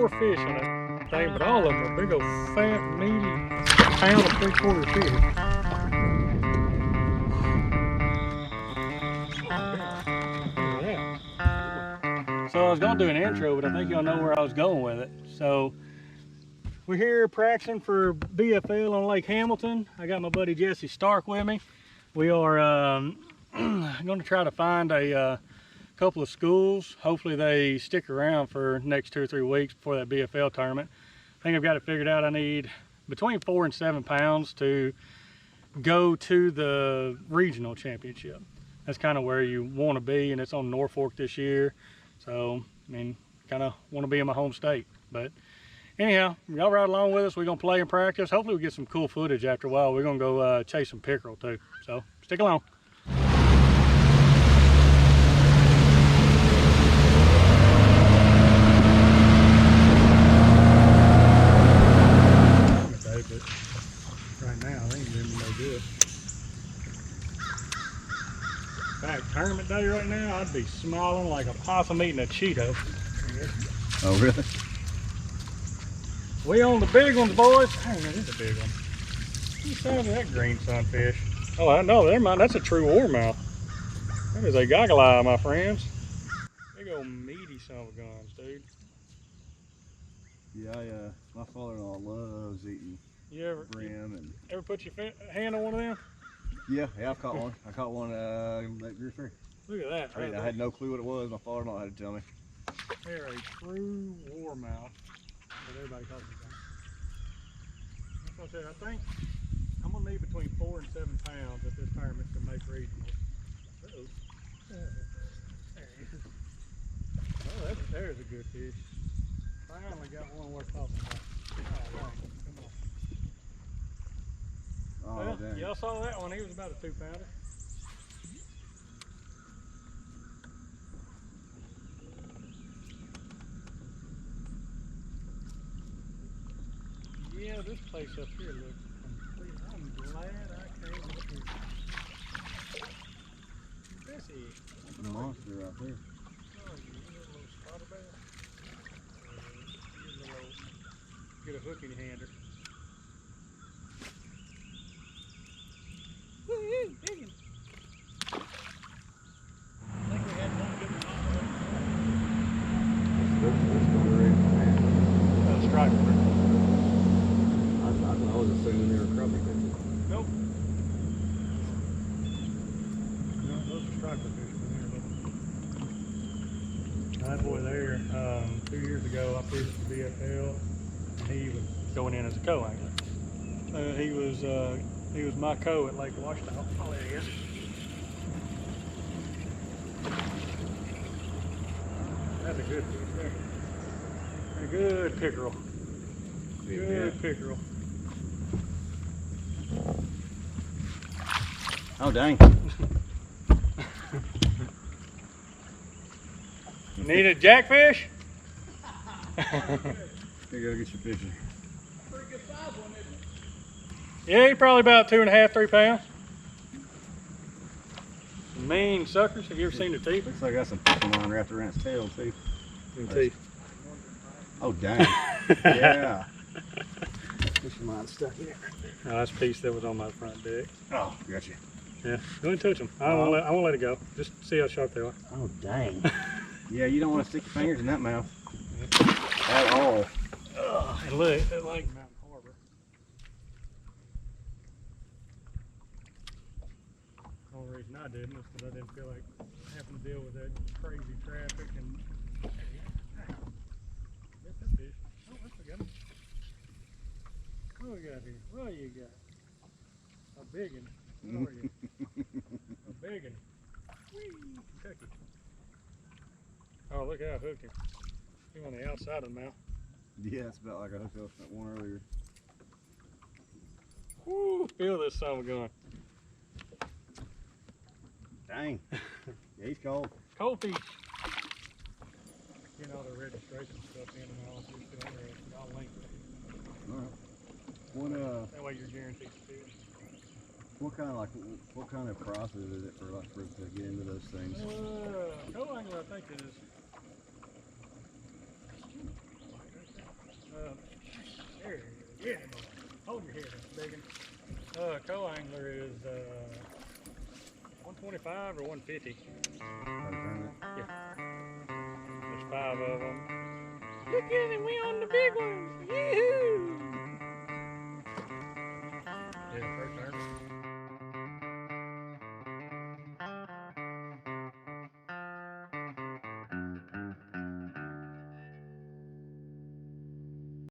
4 fish in that thing, but all of them are big old fat, meaty, pound and 3/4 fish. So I was gonna do an intro, but I think y'all know where I was going with it. So we're here practicing for BFL on Lake Hamilton. I got my buddy Jessie Stark with me. We are going to try to find a couple of schools. Hopefully they stick around for the next 2 or 3 weeks before that BFL tournament. I think I've got it figured out. I need between 4 and 7 pounds to go to the regional championship. That's kind of where you want to be, and it's on North Fork this year. So, I mean, kind of want to be in my home state. But anyhow, y'all ride along with us. We're going to play and practice. Hopefully we get some cool footage after a while. We're going to go chase some pickerel too. So, stick along. Right now, they ain't doing no good. In fact, tournament day right now, I'd be smiling like a possum eating a Cheeto. Oh, really? We on the big ones, boys. Hey, man, this is a big one. What's the size of that green sunfish? Oh, I know, never mind. That's a true warmouth. That is a goggle eye, my friends. Big old meaty son of a guns, dude. Yeah, my father-in-law loves eating brim and. Ever put your hand on one of them? Yeah, I've caught one. I caught one that grew free. Look at that. I had no clue what it was. My father-in-law had to tell me. They're a true warmouth. That everybody talks about. That's what I said. I think I'm gonna need between 4 and 7 pounds at this tournament to make regionals. Uh-oh. There he is. Oh, there's a good fish. Finally got one worth talking about. Oh, right. Come on. Oh, Well, y'all saw that one. He was about a 2-pounder. Yeah, this place up here looks complete. I'm glad I came up here. Jessie. The monster right there. Oh, you little spotted bass. Get a hook in your hander. Woo-hoo, digging. I think we had one good one. That's striper. I was assuming they were crappie fish. Nope. No, those are striper fish from here. That boy there, 2 years ago, I fished the BFL, and he was going in as a co-angler. He was my co at Lake Washita. Oh, there he is. That's a good fish there. A good pickerel. Good pickerel. Oh, dang. You need a jackfish? Here you go, get your picture. Pretty good size one, isn't it? Yeah, he's probably about 2.5, 3 pounds. Some mean suckers. Have you ever seen the teeth? Looks like I got some fishing line wrapped around its tail, too. Teeth. Oh, dang. Yeah. Fishing line stuck here. Oh, that's a piece that was on my front deck. Oh, gotcha. Yeah, go and touch them. I won't let it go. Just see how sharp they are. Oh, dang. Yeah, you don't want to stick your fingers in that mouth. At all. And look, it's like Mountain Harbor. The only reason I didn't was because I didn't feel like having to deal with that crazy traffic and. Get that fish. Oh, that's a good one. What we got here? What you got? A big one. What are you? A big one. Whee! Kentucky. Oh, look how I hooked him. He's on the outside of the mouth. Yeah, it's about like I hooked up that one earlier. Woo! Feel this son of a gun. Dang. Yeah, he's cold. Cold fish. Getting all the registration stuff in and all. Just get on there and I'll link it. All right. That way you're guaranteed to fish. What kind of process is it for to get into those things? Co-angler, I think, is big one. Co-angler is 125 or 150. Yeah. There's 5 of them. Look at him, we on the big one. Yoo-hoo! Yeah, first turn.